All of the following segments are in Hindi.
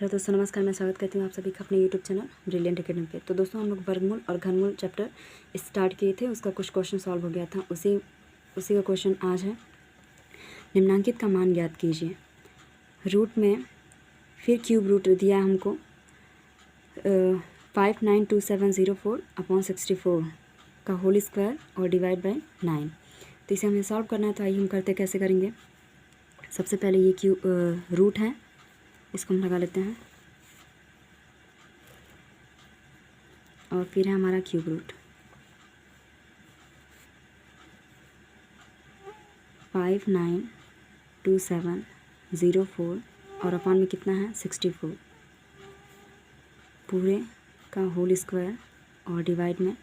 हेलो दोस्तों, नमस्कार। मैं स्वागत करती हूँ आप सभी का अपने यूट्यूब चैनल ब्रिलियंट एकेडमी पे। तो दोस्तों, हम लोग वर्गमूल और घनमूल चैप्टर स्टार्ट किए थे, उसका कुछ क्वेश्चन सॉल्व हो गया था। उसी का क्वेश्चन आज है, निम्नांकित का मान ज्ञात कीजिए। रूट में फिर क्यूब रूट दिया है हमको 592704/64 का होल स्क्वायर और डिवाइड बाई 9। तो इसे हमें सॉल्व करना है। तो आइए हम करते कैसे करेंगे। सबसे पहले ये रूट है, इसको हम लगा लेते हैं, और फिर है हमारा क्यूब रूट 592704 और अपॉन में कितना है 64 पूरे का होल स्क्वायर और डिवाइड में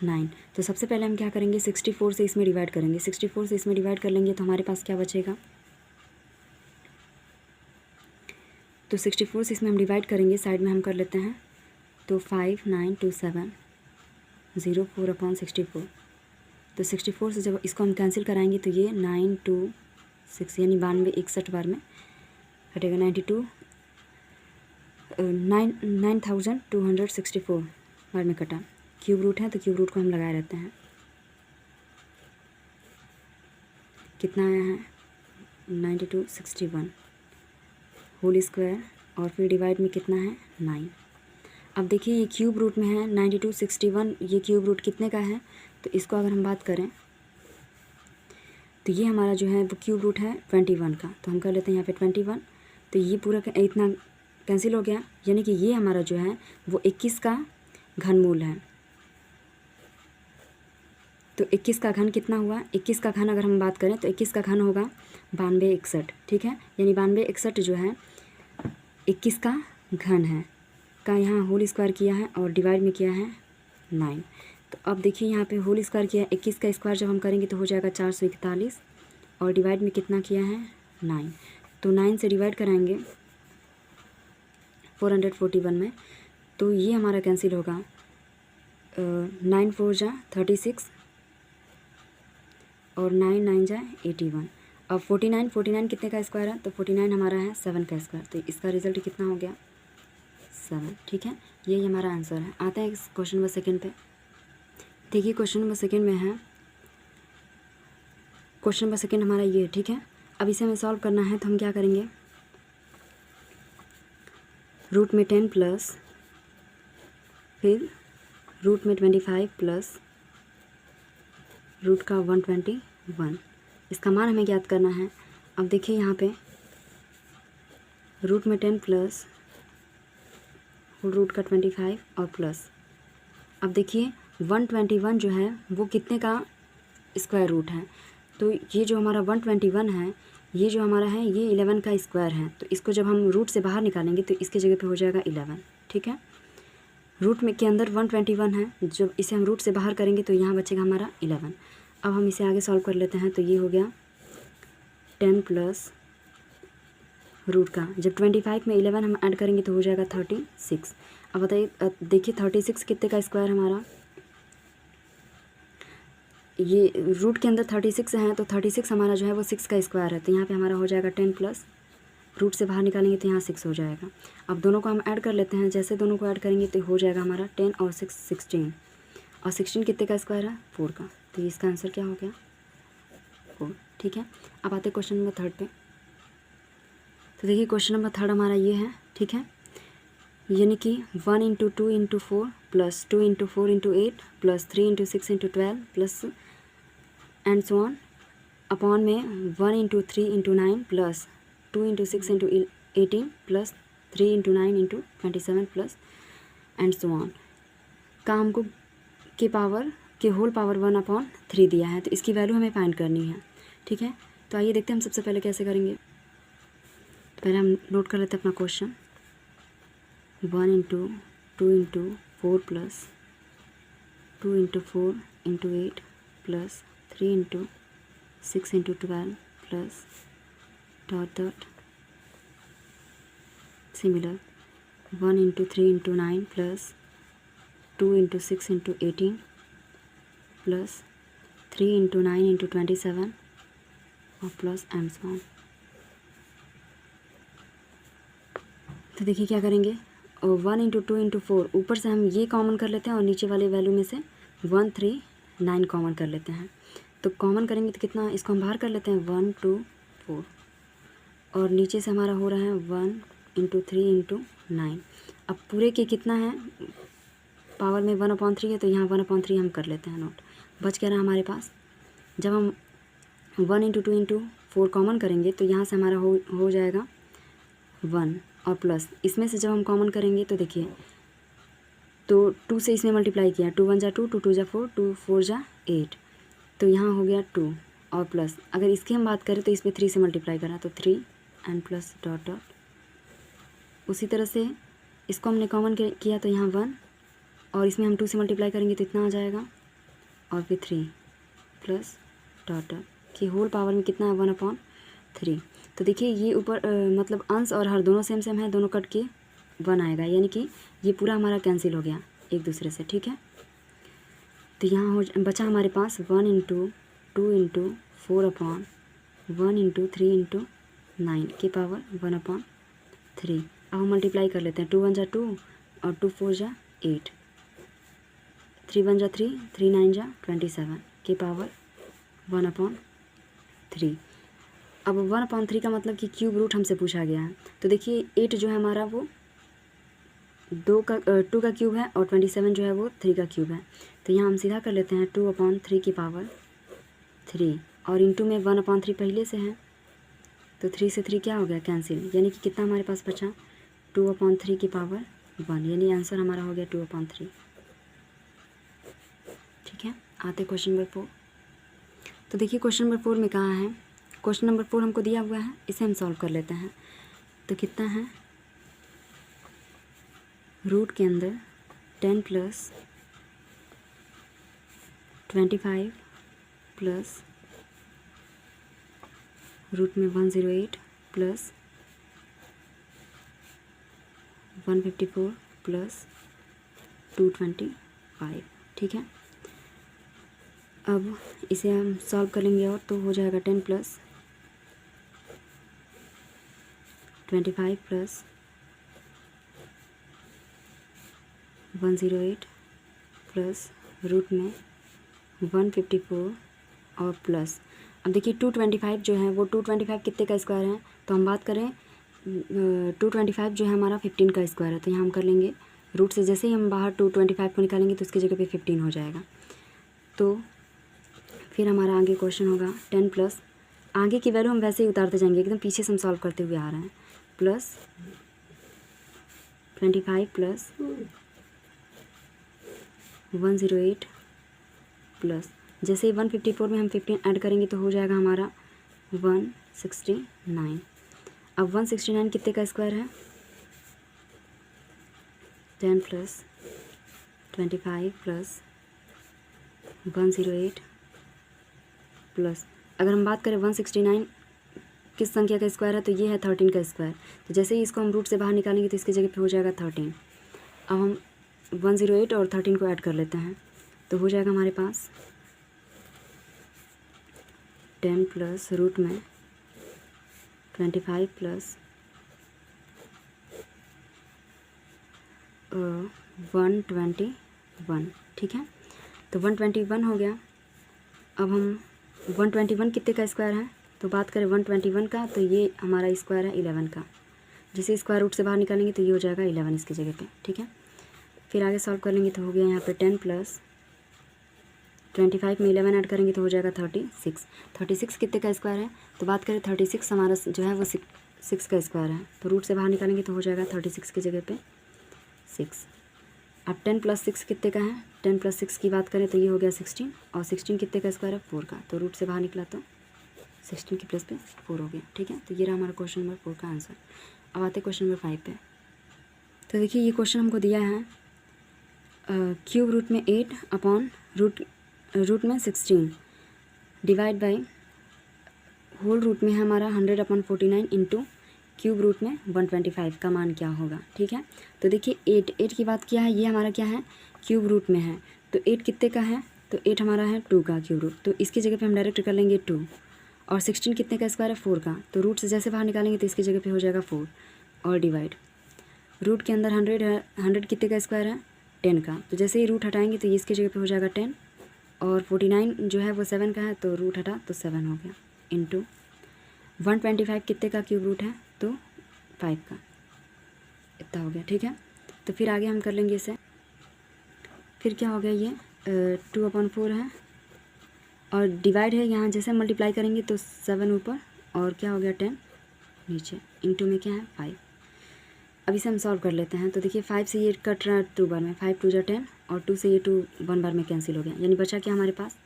9। तो सबसे पहले हम क्या करेंगे, 64 से इसमें डिवाइड करेंगे। 64 से इसमें डिवाइड कर लेंगे तो हमारे पास क्या बचेगा। तो 64 से इसमें हम डिवाइड करेंगे, साइड में हम कर लेते हैं। तो 592704/64। तो 64 से जब इसको हम कैंसिल कराएंगे तो ये 926 यानी 9261 बार में कटेगा। 9264 बार में कटा। क्यूब रूट है तो क्यूब रूट को हम लगाए रहते हैं। कितना आया है 9261 होल स्क्वायर और फिर डिवाइड में कितना है 9। अब देखिए ये क्यूब रूट में है 9261, ये क्यूब रूट कितने का है। तो इसको अगर हम बात करें तो ये हमारा जो है वो क्यूब रूट है 21 का। तो हम कर लेते हैं यहाँ पे 21। तो ये पूरा इतना कैंसिल हो गया, यानी कि ये हमारा जो है वो 21 का घनमूल है। तो 21 का घन कितना हुआ, 21 का घन अगर हम बात करें तो 21 का घन होगा 9261, ठीक है। यानी 9261 जो है 21 का घन है का यहाँ होल स्क्वायर किया है और डिवाइड में किया है 9। तो अब देखिए यहाँ पे होल स्क्वायर किया है, 21 का स्क्वायर जब हम करेंगे तो हो जाएगा 441 और डिवाइड में कितना किया है 9। तो 9 से डिवाइड कराएंगे 441 में, तो ये हमारा कैंसिल होगा। 9 4 जा 36 और 9 9 जा 81। अब 49 कितने का स्क्वायर है, तो 49 हमारा है 7 का स्क्वायर। तो इसका रिजल्ट कितना हो गया 7, ठीक है। यही हमारा आंसर है। आता है इस क्वेश्चन नंबर सेकेंड पे। देखिए क्वेश्चन नंबर सेकेंड में है, क्वेश्चन नंबर सेकेंड हमारा ये, ठीक है। अब इसे हमें सॉल्व करना है तो हम क्या करेंगे, रूट में 10 प्लस फिर रूट में 25 प्लस रूट का 121, इसका मान हमें ज्ञात करना है। अब देखिए यहाँ पे रूट में 10 प्लस रूट का 25 और प्लस, अब देखिए 121 जो है वो कितने का स्क्वायर रूट है। तो ये जो हमारा 121 है, ये जो हमारा है ये 11 का स्क्वायर है। तो इसको जब हम रूट से बाहर निकालेंगे तो इसके जगह पे हो जाएगा 11, ठीक है। रूट में के अंदर 121 है, जब इसे हम रूट से बाहर करेंगे तो यहाँ बचेगा हमारा 11। अब हम इसे आगे सॉल्व कर लेते हैं। तो ये हो गया 10 प्लस रूट का, जब 25 में 11 हम ऐड करेंगे तो हो जाएगा 36। अब बताइए, देखिए 36 कितने का स्क्वायर हमारा, ये रूट के अंदर 36 है तो 36 हमारा जो है वो 6 का स्क्वायर है। तो यहाँ पे हमारा हो जाएगा 10 प्लस रूट से बाहर निकालेंगे तो यहाँ 6 हो जाएगा। अब दोनों को हम ऐड कर लेते हैं। जैसे दोनों को ऐड करेंगे तो हो जाएगा हमारा 10 और 6 16, और 16 कितने का स्क्वायर है 4 का। तो इसका आंसर क्या हो गया 4, ठीक है। अब आते क्वेश्चन नंबर थर्ड पे। तो देखिए क्वेश्चन नंबर थर्ड हमारा ये है, ठीक है। यानी कि 1 × 2 × 4 plus 2 × 4 × 8 plus 3 × 6 × 12 plus and so on upon में 1 × 3 × 9 plus 2 × 6 × 18 plus 3 × 9 × 27 plus and so on का हमको के पावर के होल पावर 1/3 दिया है। तो इसकी वैल्यू हमें फाइंड करनी है, ठीक है। तो आइए देखते हैं हम सबसे पहले कैसे करेंगे। तो पहले हम नोट कर लेते हैं अपना question. 1 × 2 × 4 plus 2 × 4 × 8 plus 3 × 6 × 12 plus dot similar 1 × 3 × 9 plus 2 × 6 × 18 plus 3 × 9 × 27 और प्लस एंड सो ऑन। तो तो देखिए क्या करेंगे, 1 × 2 × 4 ऊपर से हम ये कॉमन कर लेते हैं और नीचे वाले वैल्यू में से 1 3 9 कॉमन कर लेते हैं। तो कॉमन करेंगे तो कितना, इसको हम बाहर कर लेते हैं 1 2 4 और नीचे से हमारा हो रहा है 1 × 3 × 9। अब पूरे के कितना है, पावर में 1/3 है तो यहाँ 1/3 हम कर लेते हैं नोट। बच क्या रहा हमारे पास, जब हम 1 × 2 × 4 कॉमन करेंगे तो यहाँ से हमारा हो जाएगा 1 और प्लस इसमें से जब हम कॉमन करेंगे तो देखिए, तो 2 से इसमें मल्टीप्लाई किया, 2 × 1 = 2, 2 × 2 = 4, 2 × 4 = 8, तो यहाँ हो गया 2 और प्लस अगर इसकी हम बात करें तो इसमें 3 से मल्टीप्लाई करा तो 3 एंड प्लस डॉट डॉट। उसी तरह से इसको हमने कॉमन किया तो यहाँ 1 और इसमें हम 2 से मल्टीप्लाई करेंगे तो इतना आ जाएगा और फिर 3 प्लस डॉट डॉट कि होल पावर में कितना है 1/3। तो देखिए ये ऊपर मतलब अंश और हर दोनों सेम है, दोनों कट के 1 आएगा, यानी कि ये पूरा हमारा कैंसिल हो गया एक दूसरे से, ठीक है। तो यहाँ बचा हमारे पास 1 × 2 × 4/1 × 3 × 9 की पावर 1/3। अब हम मल्टीप्लाई कर लेते हैं, 2 × 1 = 2 और 2 × 4 = 8, 3 × 1 = 3, 3 × 9 = 27 की पावर 1/3। अब 1/3 का मतलब कि क्यूब रूट हमसे पूछा गया है। तो देखिए 8 जो है हमारा वो 2 का क्यूब है और 27 जो है वो 3 का क्यूब है। तो यहाँ हम सीधा कर लेते हैं 2/3 की पावर 3 और इंटू में 1/3 पहले से है तो 3 से 3 क्या हो गया कैंसिल, यानी कि कितना हमारे पास बचा 2/3 की पावर 1, यानी आंसर हमारा हो गया 2/3। ठीक है, आते क्वेश्चन नंबर 4। तो देखिए क्वेश्चन नंबर 4 में कहा है, क्वेश्चन नंबर 4 हमको दिया हुआ है, इसे हम सॉल्व कर लेते हैं। तो कितना है, रूट के अंदर 10 + 25 प्लस रूट में 108 प्लस 154 प्लस 225, ठीक है। अब इसे हम सॉल्व करेंगे और तो हो जाएगा 10 + 25 प्लस 108 प्लस रूट में 154 और प्लस, अब देखिए 225 जो है वो 225 कितने का स्क्वायर है, तो हम बात करें 225 जो है हमारा 15 का स्क्वायर है। तो यहाँ हम कर लेंगे रूट से, जैसे ही हम बाहर 225 को निकालेंगे तो उसकी जगह पे 15 हो जाएगा। तो फिर हमारा आगे क्वेश्चन होगा 10 प्लस, आगे की वैल्यू हम वैसे ही उतारते जाएंगे, एकदम पीछे से हम सॉल्व करते हुए आ रहे हैं, प्लस 25 प्लस 108 प्लस, जैसे ही 154 में हम 15 ऐड करेंगे तो हो जाएगा हमारा 169। अब 169 कितने का स्क्वायर है, 10 + 25 प्लस 108 प्लस, अगर हम बात करें 169 किस संख्या का स्क्वायर है तो ये है 13 का स्क्वायर। तो जैसे ही इसको हम रूट से बाहर निकालेंगे तो इसकी जगह पे हो जाएगा 13। अब हम 108 और 13 को ऐड कर लेते हैं तो हो जाएगा हमारे पास 10 प्लस रूट में 25 प्लस 121, ठीक है। तो 121 हो गया। अब हम 121 कितने का स्क्वायर है, तो बात करें 121 का तो ये हमारा स्क्वायर है 11 का, जिसे स्क्वायर रूट से बाहर निकालेंगे तो ये हो जाएगा 11 इसकी जगह पे, ठीक है। फिर आगे सॉल्व कर लेंगे तो हो गया यहाँ पे 10 + 25 में 11 ऐड करेंगे तो हो जाएगा 36। 36 कितने का स्क्वायर है, तो बात करें 36 हमारा जो है वो 6 का स्क्वायर है, तो रूट से बाहर निकालेंगे तो हो जाएगा 36 की जगह पे 6। अब 10 + 6 कितने का है, 10 + 6 की बात करें तो ये हो गया 16 और 16 कितने का स्क्वायर है 4 का, तो रूट से बाहर निकला तो 16 की प्लस पे 4 हो गया, ठीक है। तो ये रहा हमारा क्वेश्चन नंबर 4 का आंसर। अब आते क्वेश्चन नंबर 5 पे। तो देखिए ये क्वेश्चन हमको दिया है क्यूब रूट में 8 अपॉन रूट में 16 डिवाइड बाई होल रूट में है हमारा 100/49 इंटू क्यूब रूट में 125 का मान क्या होगा, ठीक है। तो देखिए 8 की बात किया है, ये हमारा क्या है क्यूब रूट में है, तो 8 कितने का है, तो 8 हमारा है 2 का क्यूब रूट, तो इसकी जगह पे हम डायरेक्ट कर लेंगे 2 और 16 कितने का स्क्वायर है 4 का, तो रूट से जैसे बाहर निकालेंगे तो इसकी जगह पे हो जाएगा 4 और डिवाइड। रूट के अंदर 100 है, 100 कितने का स्क्वायर है 10 का, तो जैसे ही रूट हटाएंगे तो ये इसकी जगह पे हो जाएगा 10, और 49 जो है वो 7 का है तो रूट हटा तो 7 हो गया, इंटू 125 कितने का क्यूब रूट है तो 5 का, इतना हो गया। ठीक है, तो फिर आगे हम कर लेंगे इसे। फिर क्या हो गया, ये 2/4 है और डिवाइड है, यहाँ जैसे मल्टीप्लाई करेंगे तो 7 ऊपर और क्या हो गया 10 नीचे, इंटू में क्या है 5। अब इसे हम सॉल्व कर लेते हैं। तो देखिए 5 से ये कट रहा है 2 बार में, 5 2 जा 10 और 2 से ये 2 1 बार में कैंसिल हो गया, यानी बचा क्या हमारे पास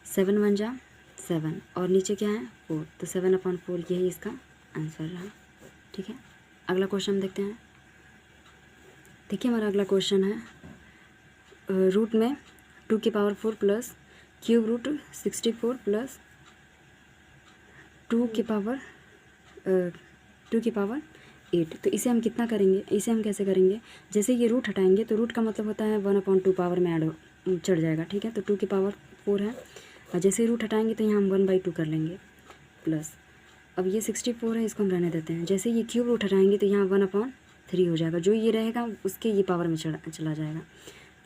7 1 जा 7 और नीचे क्या है 4, तो 7/4 यही इसका आंसर रहा। ठीक है, अगला क्वेश्चन देखते हैं। देखिए हमारा अगला क्वेश्चन है रूट में 2 की power 4 plus cube root 64 plus 2 की पावर 8। तो इसे हम कितना करेंगे, इसे हम कैसे करेंगे, जैसे ये रूट हटाएंगे तो रूट का मतलब होता है 1/2 पावर में ऐड चढ़ जाएगा। ठीक है, तो 2 की पावर 4 है और जैसे ही रूट हटाएंगे तो यहाँ हम 1/2 कर लेंगे प्लस, अब ये 64 है इसको हम रहने देते हैं, जैसे ये क्यूब रूट हटाएंगे तो यहाँ 1/3 हो जाएगा, जो ये रहेगा उसके ये पावर में चला जाएगा।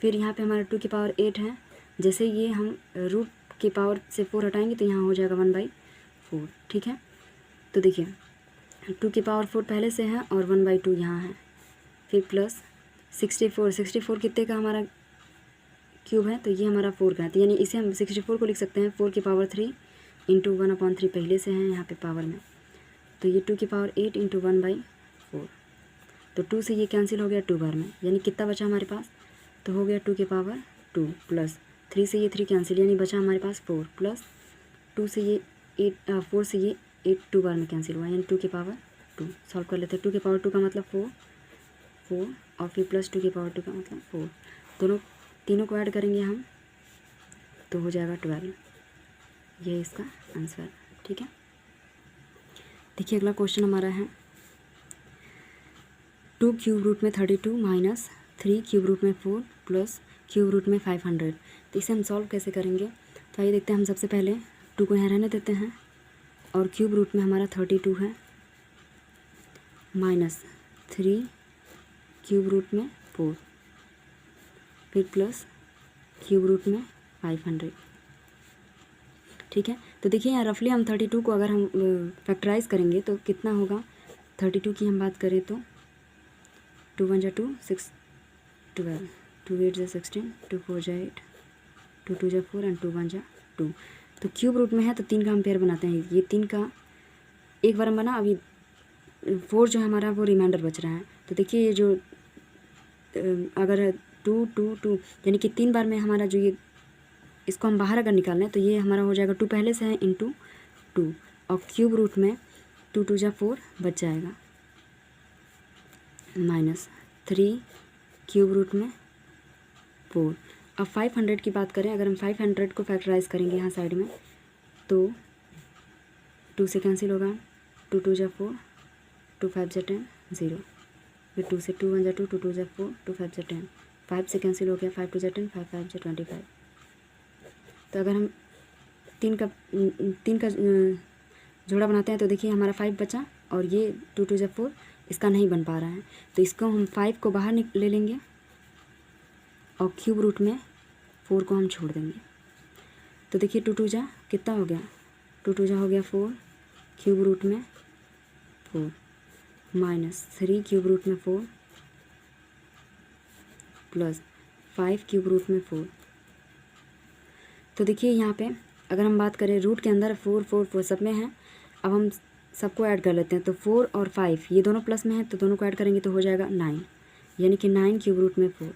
फिर यहाँ पे हमारा 2 की पावर 8 है, जैसे ये हम रूट की पावर से 4 हटाएंगे तो यहाँ हो जाएगा 1/4। ठीक है, तो देखिए 2 की पावर 4 पहले से है और 1/2 यहाँ है, फिर प्लस 64 कितने का हमारा क्यूब है तो ये हमारा 4 का है, तो यानी इसे हम 64 को लिख सकते हैं 4 की पावर 3 इंटू 1/3 पहले से है यहाँ पे पावर में, तो ये 2 की पावर 8 इंटू 1/4, तो 2 से ये कैंसिल हो गया 2 बार में, यानी कितना बचा हमारे पास, तो हो गया 2 की पावर 2 प्लस 3 से ये 3 कैंसिल, यानी बचा हमारे पास 4 प्लस 2 से ये 8 4 से ये 8 2 बार में कैंसिल हुआ, यानी 2 की पावर 2। सॉल्व कर लेते हैं, 2 की पावर 2 का मतलब 4 और फिर प्लस 2 की पावर 2 का मतलब 4, तीनों को ऐड करेंगे हम तो हो जाएगा 12, ये इसका आंसर। ठीक है, देखिए अगला क्वेश्चन हमारा है 2 क्यूब रूट में 32 माइनस 3 क्यूब रूट में 4 प्लस क्यूब रूट में 500। तो इसे हम सॉल्व कैसे करेंगे, तो आइए देखते हैं। हम सबसे पहले 2 को यहाँ रहने देते हैं और क्यूब रूट में हमारा 32 है माइनस 3 क्यूब रूट में 4 फिर प्लस क्यूब रूट में 500। ठीक है, तो देखिए यहाँ रफली हम 32 को अगर हम फैक्टराइज करेंगे तो कितना होगा, 32 की हम बात करें तो 2 1 जा 2 6 12 2 8 जा 16 2 4 जा 8 2 2 जा 4 एंड 2 1 जा 2। तो क्यूब रूट में है तो 3 का हम पेयर बनाते हैं, ये 3 का एक बार हम बना, अभी 4 जो है हमारा वो रिमाइंडर बच रहा है। तो देखिए ये जो अगर 2 2 2 यानी कि 3 बार में हमारा जो ये इसको हम बाहर अगर निकाल लें तो ये हमारा हो जाएगा 2 पहले से है इंटू 2 और क्यूब रूट में 2 2 जा 4 बच जाएगा माइनस 3 क्यूब रूट में 4। अब 500 की बात करें, अगर हम 500 को फैक्टराइज करेंगे यहाँ साइड में तो 2 से कैंसिल होगा, 2 2 जा 4 2 5 जा 10 0, फिर 2 से 2 1 जा 2 2 2 जा 4 2 5 जा 10, 5 से कैंसिल हो गया, 5 2 जा 10 5 5 जा 25। तो अगर हम 3 का जोड़ा बनाते हैं तो देखिए हमारा 5 बचा और ये 2 2 जा 4 इसका नहीं बन पा रहा है, तो इसको हम 5 को बाहर ले लेंगे और क्यूब रूट में 4 को हम छोड़ देंगे। तो देखिए 2 2 जा कितना हो गया, 2 2 जा हो गया 4 क्यूब रूट में 4 माइनस 3 क्यूब रूट में 4 प्लस 5 क्यूब रूट में 4। तो देखिए यहाँ पे अगर हम बात करें रूट के अंदर 4 4 4 सब में है, अब हम सबको ऐड कर लेते हैं। तो 4 और 5 ये दोनों प्लस में है तो दोनों को ऐड करेंगे तो हो जाएगा 9, यानी कि 9 क्यूब रूट में 4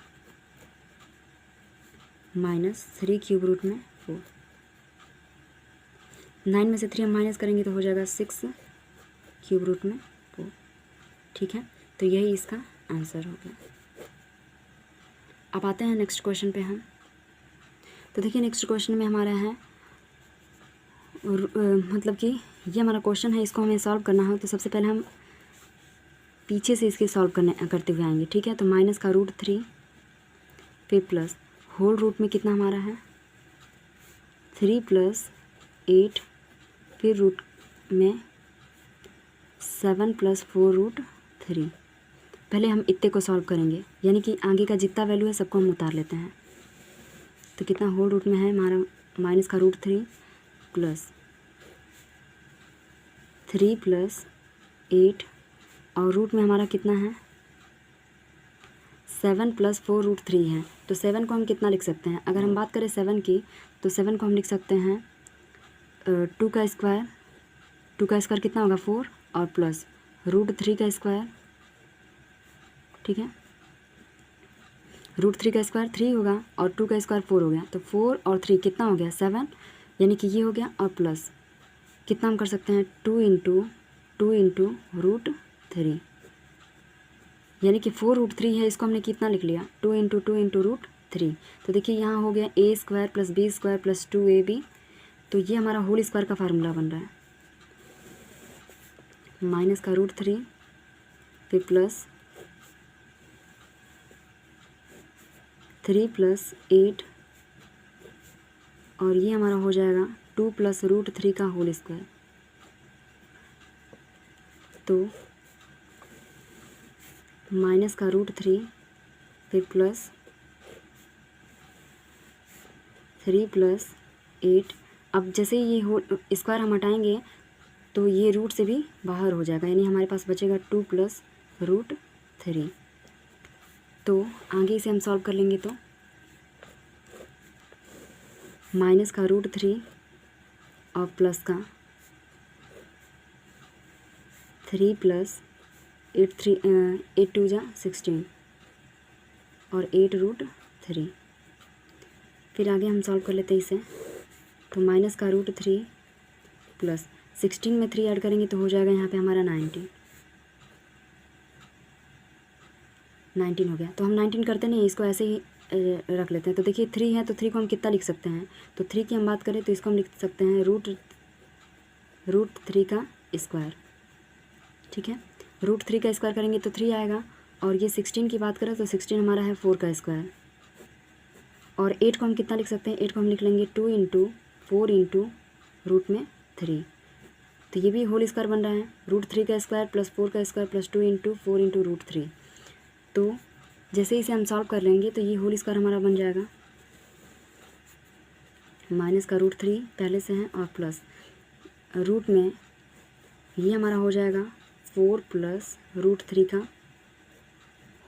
माइनस 3 क्यूब रूट में 4। 9 में से 3 हम माइनस करेंगे तो हो जाएगा 6 क्यूब रूट में 4। ठीक है, तो यही इसका आंसर हो गया। अब आते हैं नेक्स्ट क्वेश्चन पे हम। तो देखिए नेक्स्ट क्वेश्चन में हमारा है मतलब कि ये हमारा क्वेश्चन है, इसको हमें सॉल्व करना हो तो सबसे पहले हम पीछे से इसके सॉल्व करते हुए आएंगे। ठीक है, तो माइनस का रूट 3 फिर प्लस होल रूट में कितना हमारा है 3 प्लस 8 फिर रूट में 7 प्लस 4 रूट 3। पहले हम इतने को सॉल्व करेंगे, यानी कि आगे का जितना वैल्यू है सबको हम उतार लेते हैं। तो कितना होल रूट में है हमारा माइनस का रूट 3 प्लस 3 प्लस 8 और रूट में हमारा कितना है 7 प्लस 4 रूट 3 है। तो 7 को हम कितना लिख सकते हैं, अगर हम बात करें 7 की तो 7 को हम लिख सकते हैं 2 का स्क्वायर, 2 का स्क्वायर कितना होगा 4 और प्लस रूट 3 का स्क्वायर, ठीक है। रूट 3 का स्क्वायर 3 होगा और 2 का स्क्वायर 4 हो गया, तो 4 और 3 कितना हो गया 7, यानी कि ये हो गया। और प्लस कितना हम कर सकते हैं 2 इंटू रूट 3, यानी कि 4 रूट 3 है, इसको हमने कितना लिख लिया 2 इंटू रूट 3। तो देखिए यहाँ हो गया a square plus b square plus 2ab, तो ये हमारा होल स्क्वायर का फार्मूला बन रहा है। माइनस का रूट 3 फिर प्लस 3 प्लस 8 और ये हमारा हो जाएगा 2 प्लस रूट 3 का होल स्क्वायर। तो माइनस का रूट 3 फिर प्लस 3 प्लस 8। अब जैसे ये होल स्क्वायर हम हटाएंगे तो ये रूट से भी बाहर हो जाएगा, यानी हमारे पास बचेगा 2 प्लस रूट 3। तो आगे इसे हम सॉल्व कर लेंगे तो माइनस का रूट 3 और प्लस का 3 प्लस 8 2 जा 16 और 8 रूट 3। फिर आगे हम सॉल्व कर लेते हैं इसे, तो माइनस का रूट 3 प्लस 16 में 3 ऐड करेंगे तो हो जाएगा यहाँ पे हमारा 19 हो गया। तो हम 19 करते नहीं, इसको ऐसे ही रख लेते हैं। तो देखिए 3 है तो 3 को हम कितना लिख सकते हैं, तो 3 की हम बात करें तो इसको हम लिख सकते हैं रूट 3 का स्क्वायर, ठीक है। रूट 3 का स्क्वायर करेंगे तो 3 आएगा, और ये 16 की बात करें तो 16 हमारा है 4 का स्क्वायर। और 8 को हम कितना लिख सकते हैं, 8 को हम लिख लेंगे 2 इंटू 4 इंटू रूट में 3। तो ये भी होल स्क्वायर बन रहा है, रूट 3 का स्क्वायर प्लस 4 का square plus 2 into 4 into root 3। तो जैसे इसे हम सॉल्व कर लेंगे तो ये होल स्क्वायर हमारा बन जाएगा माइनस का रूट 3 पहले से है और प्लस रूट में ये हमारा हो जाएगा 4 प्लस रूट 3 का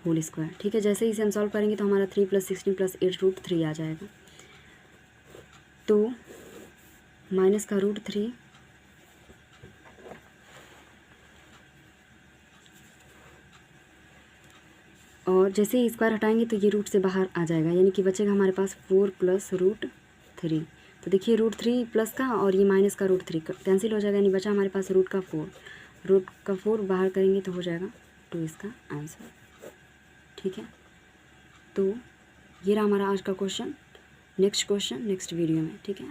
होल स्क्वायर, ठीक है। जैसे इसे हम सॉल्व करेंगे तो हमारा 3 प्लस 16 प्लस 8 रूट 3 आ जाएगा। तो माइनस का रूट 3 और जैसे ही स्क्वायर हटाएंगे तो ये रूट से बाहर आ जाएगा, यानी कि बचेगा हमारे पास 4 प्लस रूट 3। तो देखिए रूट 3 प्लस का और ये माइनस का रूट 3 कैंसिल हो जाएगा, यानी बचा हमारे पास रूट का 4 बाहर करेंगे तो हो जाएगा 2 इसका आंसर, ठीक है। तो ये रहा हमारा आज का question. Next question next video में, ठीक है।